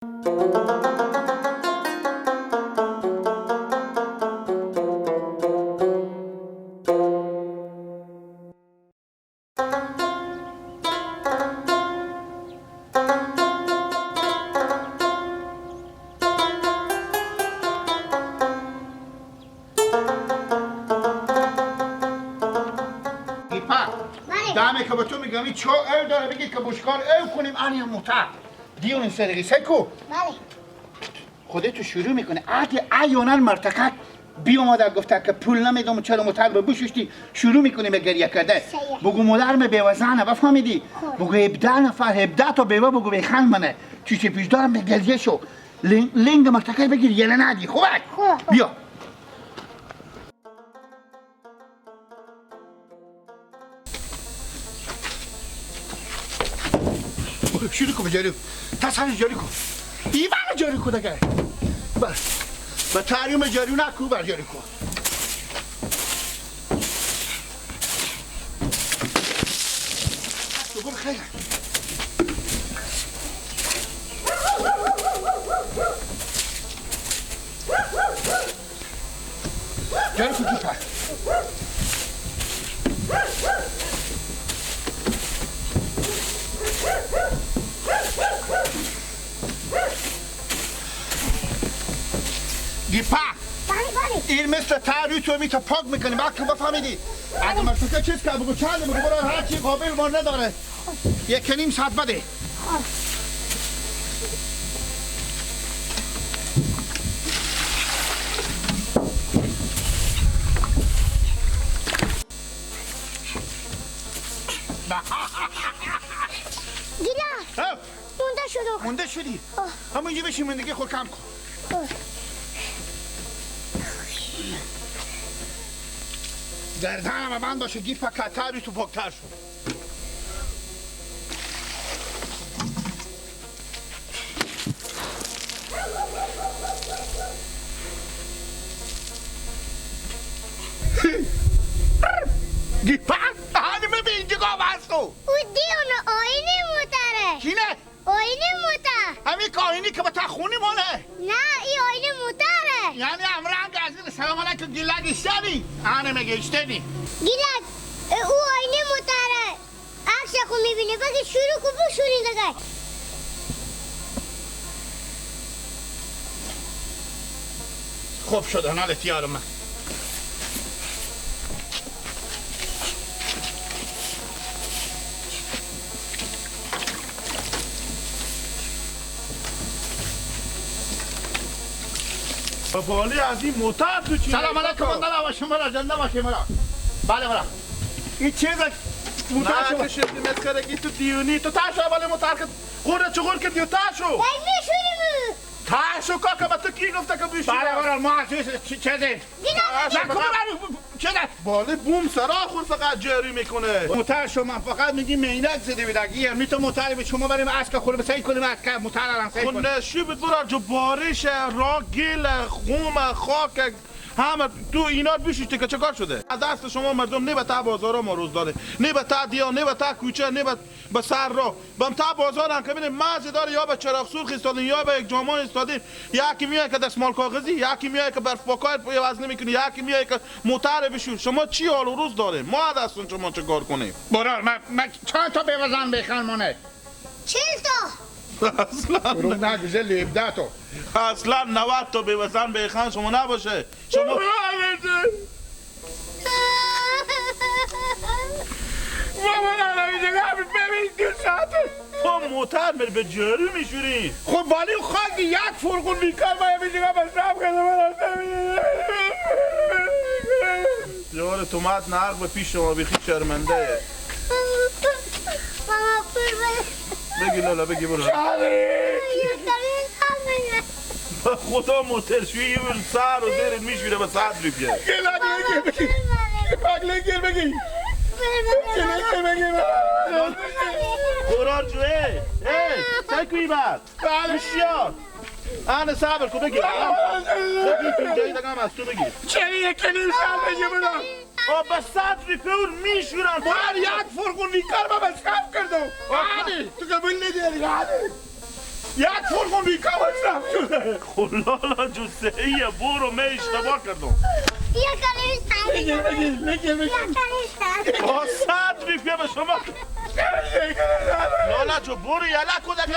دامه که به تو میگم چه او داره بگی که بشکار او کنیم آنی موتا دیون این سرگی سیکو بله خودتو شروع میکنه اگه ایونان مرتکت بی اومده گفته که پول نمیدم چرا موتر به بوششتی شروع میکنیم به گریه کرده بگو مادرم بیوزنه بفهمیدی بگو 17 نفر 17 تا بیوه بگو بیخن منه چیچه پیش دارم به گریه شو لنگ مرتکت بگیر یه ندی خوبه بیا شروع کن بجاری تصحیح جاری کن ایوان جاری کن دکه با تاریم جاری نکو بر جاری کن بگم خیلی جاری کن کیپا گیپا این مثل تاریخ تو میتا پاک میکنی باید بفهمیدی اگه مرتکه چیز که بگو چنده بگو برای هر چی قابل ما نداره 1.5 ساعت بده گیلا مونده شدی همونجا بشی موندگی خود کم کن گردنم بند باشه گیر پکتری تو پاکتر شد گیپا هنمه به اینجا گام هستو او دیونه آینه موتره چی نه؟ آینه موتر همین که آینه که با تا خونی مانه نه ای آینه موتره یعنی امران گازین سلام علیکم گیلا گیشتنی هنمه گیشتنی گیلا او آینه موتره عکس خو میبینه بگی شروع کن بشونی دگه خوب شد حالت یارم من بالی از این موتر تو چی؟ سلام علیکم مندلا باشه مرا جنده باشه مرا بله مرا این چیز موتر شو نه کشیدی مسکرگی تو دیونی تو تاشو اولی موتر که خوره چغور که دیو تاشو میشونیم تاشو که با تو کی گفته که بیشی بله مرا ما چه دید چه بالی بوم سرا خور فقط جاری میکنه موتر شما فقط میگی مینک زدی بیدگی می تو موتر به شما بریم اسک خور بسید کنیم اسک موتر الان سید خون نشی بدورا جو بارش را گل خوم خاک همه تو اینا بیشیشته که چه کار شده از دست شما مردم نه به تا بازارا ما روز داره نه به تا دیا نه به تا کوچه نه به سر راه بم تا بازار هم که ببینید مازی داره یا به چراغ سرخ استادین یا به یک جامان استادین یکی میاد که دستمال کاغذی یکی میاد که برف پاکایت عوض نمیکنه یکی میاد که موتر بشور شما چی حال و روز داره ما دستون شما چه کار کنیم برار من چند تا بوزن بخن مونه 40 تا اصلا رو نگوزه لیبده تو اصلا 90 تا به وزن به خان شما نباشه شما با موتر میره به جاری میشوری خب بالی خاکی یک فرقون بیکار باید بیدیگه بسرم کنه جوار تومات نرق به پیش شما بیخی شرمنده ماما پول بده بگی لالا بگی برو خدا موترشوی یه بر سر و دیرین میشویره به صد روپیه گل بگی قرار جو سکوی بر بشیار آنه صبر کن بگی بگی تو جایی دگم از تو بگی چه یک نیم سال بگی بودم به صد روپیور میشورن باید یک فرقون بیکار با بسرم کردم تو قبول نداری یک فرمون ریکا مصرف شده خلالا جو سهیه برو من اشتباه کردم یا کلیش با 100 ریپیه به شما لالا جو برو یلا کودک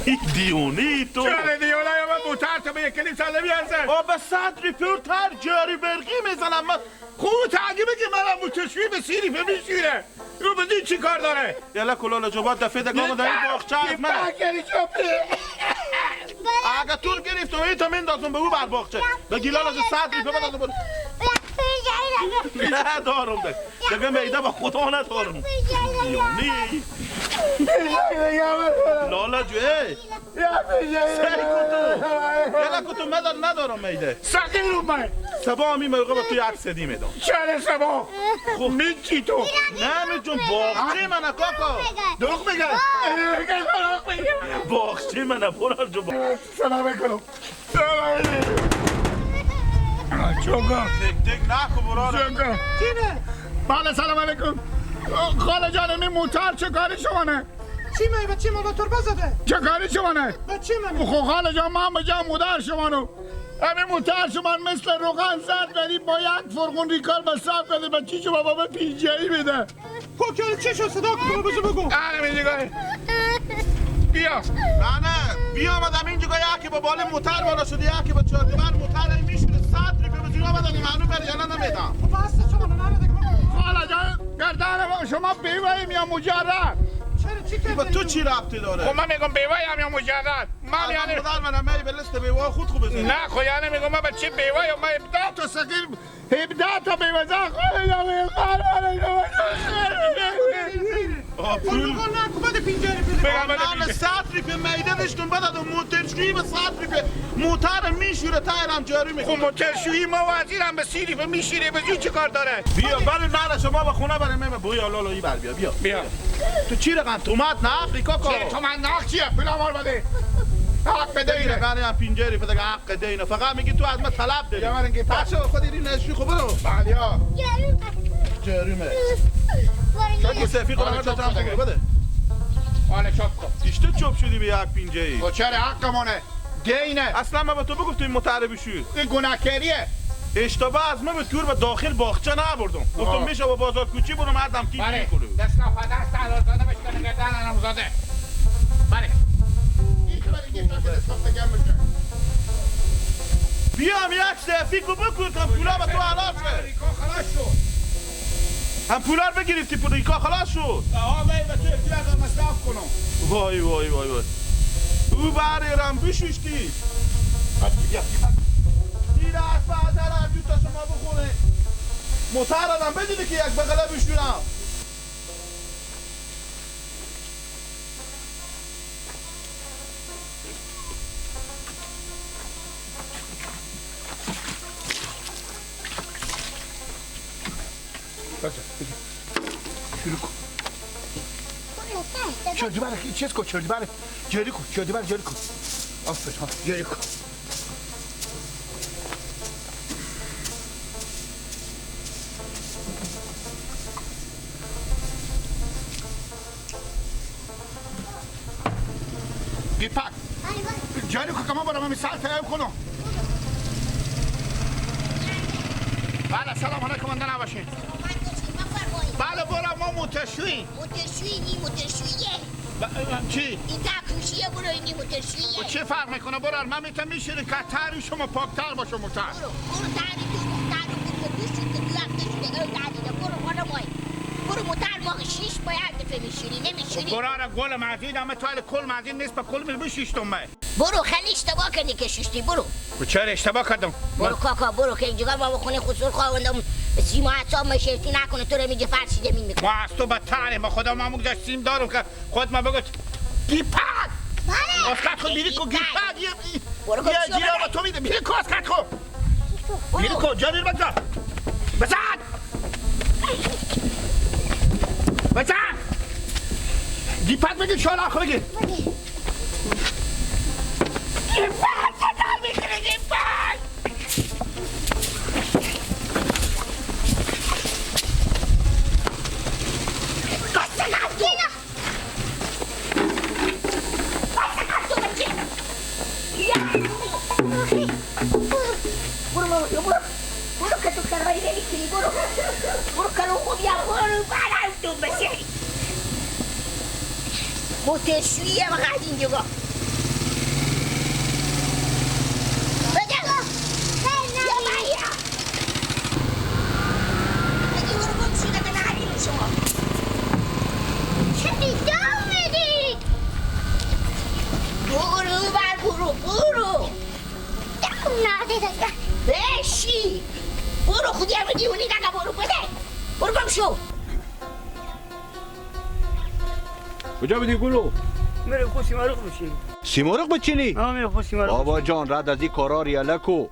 این دیونی تو چرا دیونه یا من موتر تو به یک کلیپ ساله بیارزه به 100 ریپیه تر جاری برقی میزنم من خوب تاگی بگی من موتشوی به 30 ریپه میشیره رو بدین چی کار داره یلا کلالا جو باید دفعه دگامو در این باغچه از من اگه طول گرفتم ایتا میندازم به او بر باغچه بگی لالا جو 100 ریپه بدازم برو نه دارم دیگه میده با خدا ندارم دیونی لالا جو ای سهی کتو یلا کتو مدار ندارم میده سقیر رو من سبا همی موقع با توی عکس دی میدم چرا سبا میچی تو نه میجون باغچه منه کاکا دروغ میگه باغچه منه برو جو سلام کنم چونگا تک تک نکو برارم چونگا بله سلام علیکم خاله جان این موتر چه کاری شمانه چی می بچه ما با تربه زده چه کاری شمانه بچه من خو خاله جان من بجا مدر شمانو همین موتر شمان مثل روغن زد بری با یک فرغون ریکال مصرف کنی با چی شما با پی جی ای میده کوکل چی شد صدا کنم بجو بگو بیا نه بیا آمدم اینجا یکی با بال موتر بالا شده یکی با چهارگبر موتر میشونه 100 ریپه به جوری آمدن معلوم بری یا نمیدم خب بسته شما نره دیگه بگو خاله جان گردن شما بیوهیم یا مجرد چرا چی با کردی تو چی ربطی داره خب من میگم بیوهیم یا مجرد من یعنی مادر منم می به لست بیوه خود خوب بزنی نه خو یعنی میگم من بچه بیوه یا من 17 تا سقیر 17 تا بیوه زن خاله جان پول بگو نکو بده پینجاری بده من 100 ریپه میده داشتم بعد موتر شویی به 100 ریپه موتر میشوره تایرم جاری خب میکنه موترشویی ما وزیرم به 30 ریپه میشیره به چی کار داره بیا برای من شما به خونه برای من بویا لالایی بر بیا بیا تو چی رقم تومات نه افریقا کا تو من ناخ چیه پولا مار بده حق بده دیگه اینه من هم پینجری پدر حق دینه فقط میگی تو از من طلب داری یا من اینگه بچه خودی این نشوی خب برو بالیا جریمه تو سفی قرار دادم خوب بده حالا چوب کن ایشته چوب شدی به یک پینجه‌ای تو چرا حقمونه دینه اصلا من به تو بگفتم این متعربی بشوی این گناهکاریه اشتباه از من به کور به داخل باغچه نبردم گفتم میشه با بازار کوچی برم مردم کی بله میکنه دست نفدست علال زاده بشکنه گردن انم زاده بله این که برای گیفتان که دستم بگم بشه بیام یک سفی کو بکن کم پولا به تو حلال شه ریکا خلاص شد هم پولا رو بگرفتی پولیکا خلاص شد آها من به تو افتیار مصرف کنم وای وای وای وای او برایرم بشوشتی دیره از بعدر از تا شما بخونه متعرضم بدیدی که یک بغله بشورم شروع کن چردی بره چیز کن چردی بره جری کن چردی بره جری کن آفر ها جری کن گیپک جری کن که من برم همی سال تیم کنم بله سلام علیکم انده نباشین بله برم ما موترشویی موترشویی نی موترشوییه چی؟ این تاکوشیه برو اینی موترشوییه چه فرق میکنه برو من میتونم میشیرین که تری شما پاکتر باشه موتر برو تاری تو موتر رو برو دوست شد تو هفته شده او تاریده برو خانم مای برو موتر واقع شیش باید دفعه میشیری نمیشیری برای گل مزید همه توال کل مزید نیست به کل میل شیشتم من برو خیلی اشتباه کردی که شیشتی برو چرا اشتباه کردم برو کاکا برو که اینجا ما بخونه خسور خواهندم سیما حساب مشرفتی نکنه تو رو میگه فرشیده میکنه ما از تو بدتره ما خدا ما داشتیم دارم که خود ما بگوت گیپک بله اسکت خود بیری کو گیپک برو یه کن جیره با تو میده بیری کو اسکت خود بیری کو جانیر بگذار بزن بزن گیپک بگیر شال آخو بگیر گیپک چطور میکنه گیپک برو ماما برو برو که تو کروایی نمیتونی برو کلو خوب یا برو برم تو بسیاری متشویه وقت اینجا بجا یا بایا اگه برو گم شده به نهاریم شما چه بیدام میدی؟ برو دکم ناده دکم بشی برو خودی همه دیونی نگه برو بده برو گم شو کجا بدی گلو؟ میره خود سیمارغ بچینی. سیمرغ بچینی؟ آه میره خود سیمارغ. بابا جان رد از این کارا ریالکو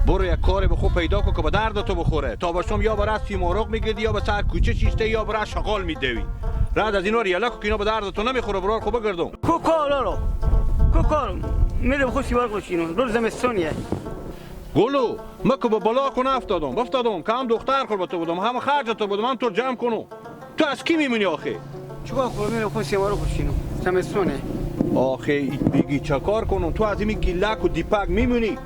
برو یک کاری به خود پیدا کن که به درد تو بخوره تا باشم یا برای سیمرغ میگیری یا به سر کوچه شیشته یا برای شغال میدوی رد از اینا ریالکو که اینا به درد تو نمیخوره برار خوب بگردم کوکال میره خود سیمارغ بچینی. روز زمستونیه. گلو من که به بالا کنه افتادم که هم دختر خور به تو بودم هم خرج تو بودم هم تو جمع کنم تو از کی میمونی آخه؟ چیکار کنم میره خود سیمارغ بچینی. زمستونه. آخه بگی چه کار کنم تو از این گیلک و دیپک میمونی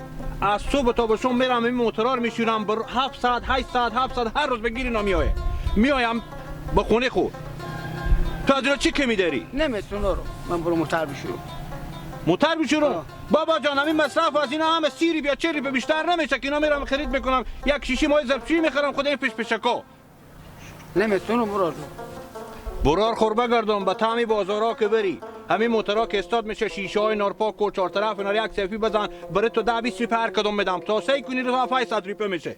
از صبح تا به شام میرم این موترار میشورم بر 7 ساعت 8 ساعت 7 ساعت هر روز بگیری میایم به خونه خود تو از اینا چی کمی داری؟ نمیتونم رو من برو موتر بشورم. بابا جان همین مصرف از اینا همه سیری بیا چری به بیشتر نمیشه که اینا میرم خرید میکنم یک شیشه مای ظرفشویی میخرم خود این پیشکا نمیتونم برار خور بگردم به تامی بازارا که بری همین موترا که استاد میشه شیشه های نارپاک و چهار طرف اینا یک سلفی بزن برای تو 10 20 هر کدوم میدم تا سعی کنی رو 500 روپیه میشه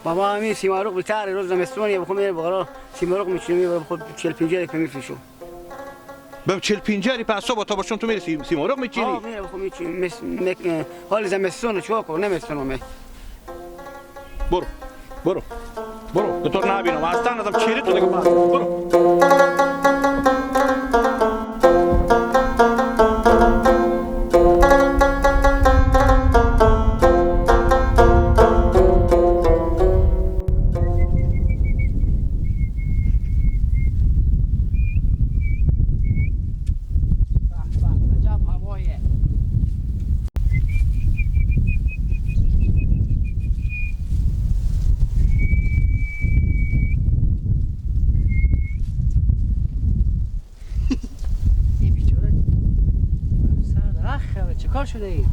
بابا همین سیمارغ بیتر روز زمستونیه بخوام میره بغرا سیمارغ میچینی میبره خود 40 50 که میفروشم به 40 50 پس صبح تا باشم تو میری سیمرغ میچینی میره بخوام میچینی حال زمستون چیکار کنم نمیتونم برو به تو نبینم اصلا ازم چیری تو دیگه برو چیکار شده ای؟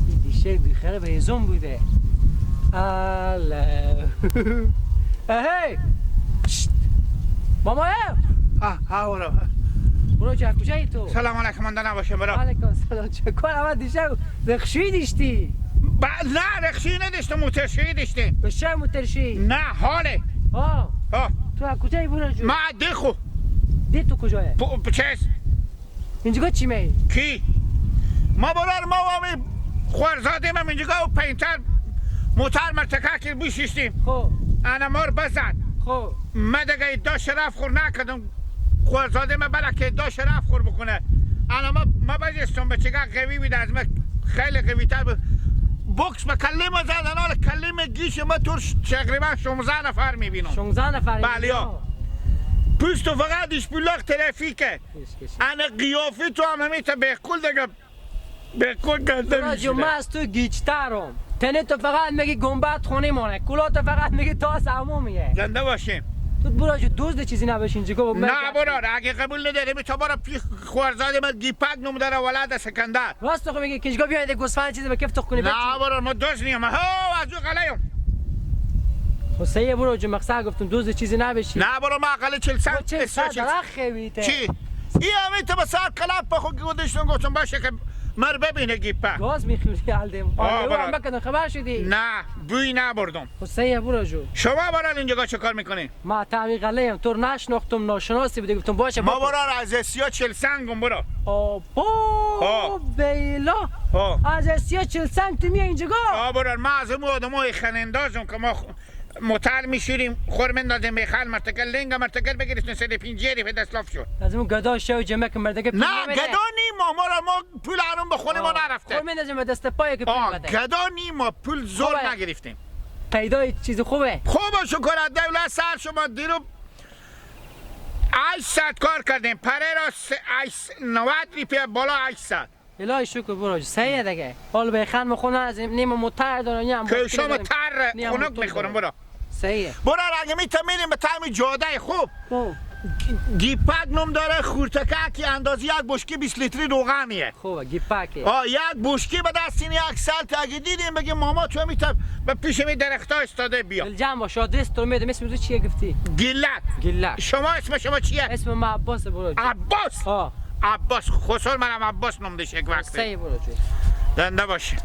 این دیشه بیخره به هزون بوده الله هی ماما برو چه کجایی تو؟ سلام علیکم من نباشه برو علیکم سلام چکار اما دیشه رخشویی داشتی؟ نه رخشی نداشتم موترشویی داشتیم به چه موترشی؟ نه حاله تو از کجایی برو جو؟ ما دخو دی تو کجایه؟ چیست؟ اینجا چی می؟ کی؟ ما برار ما وامی خوارزاده من اینجا و پینتر موتر مرتکه که بشیشتیم خب انا مار بزد خب من دیگه ادعا شرف خور نکردم خوارزاده من بله که ادعا شرف خور بکنه انا ما بجستم به چگه قوی بیده از من خیلی قوی تر بود بوکس به کلیم زدن حال کلیم گیش ما تو تقریبا 16 نفر میبینم 16 نفر بله یا پوست و فقط دیش بلاغ ترافیکه انا قیافی تو هم همیتا بکل دیگه بکل گنده راجو میشیده من از تو گیچترم تنه تو فقط میگی گنبت خونه مانه کلا تو فقط میگی تاس عمومیه زنده باشیم تو برو جو دوست چیزی نباش اینجا نه برار اگه قبول نداری می تو برو پی خوارزاده من گیپک نم داره ولد سکندر راست تو میگی کیجگا بیاید گوسفند چیزی به کیف تو کنی نه برار ما دوست نیم ها از او قلیم حسین برو جو مقصد گفتم دوست چیزی نباشی نه برو ما قله 40 سنت چه صد رخویته چی ای همین تو به سر کلاب به خود گودشتون گفتم باشه که مر ببینه گیپک گاز میخوری الدم آره بکن خبر شدی نه بوی نبردم حسین برو جو شما برار اینجا چه کار میکنین ما تعمیق علیم تو نشناختم ناشناسی بودی گفتم باشه ما برار از اسیا 40 سنگم برو آبا بیلا از اسیا 40 سنگ تو میای اینجا برار ما از اون آدمای خنندازم که ما موتر میشوریم خور مندازیم به خال مرتکل لنگ مرتکل بگیریم 150 به دست لاف شد از اون گدا شو جمع که مرتکل نه گدا نیم ما پول هرون به خونه ما نرفته خور مندازیم به دست پای که پول بده گدا نیم ما پول زور نگرفتیم پیدا چیز خوبه خوبه شکر از دولت سر شما دیرو 800 کار کردیم پره را 90 روپیه بالا 800 الهی شکر براج سیه دیگه حال به خان خونه از نیم موتر دارم نیم که شما تر خنک میخورم برو سیه برو اگه میریم به تعمی جاده خوب خوب گیپک نم داره خورتکه که اندازی یک بشکی 20 لیتری روغنیه خوبه گیپاکی یک بشکی به دستین یک سلت اگه دیدیم بگیم ماما تو میتونم به پیش می درخت ها استاده بیا الجام باش آدرس تو میدم اسم تو چیه گفتی گلک گلک شما اسم شما چیه اسم ما عباس براج عباس ها عباس خسر منم عباس نم داشت یک وقت سیه براج زنده باشه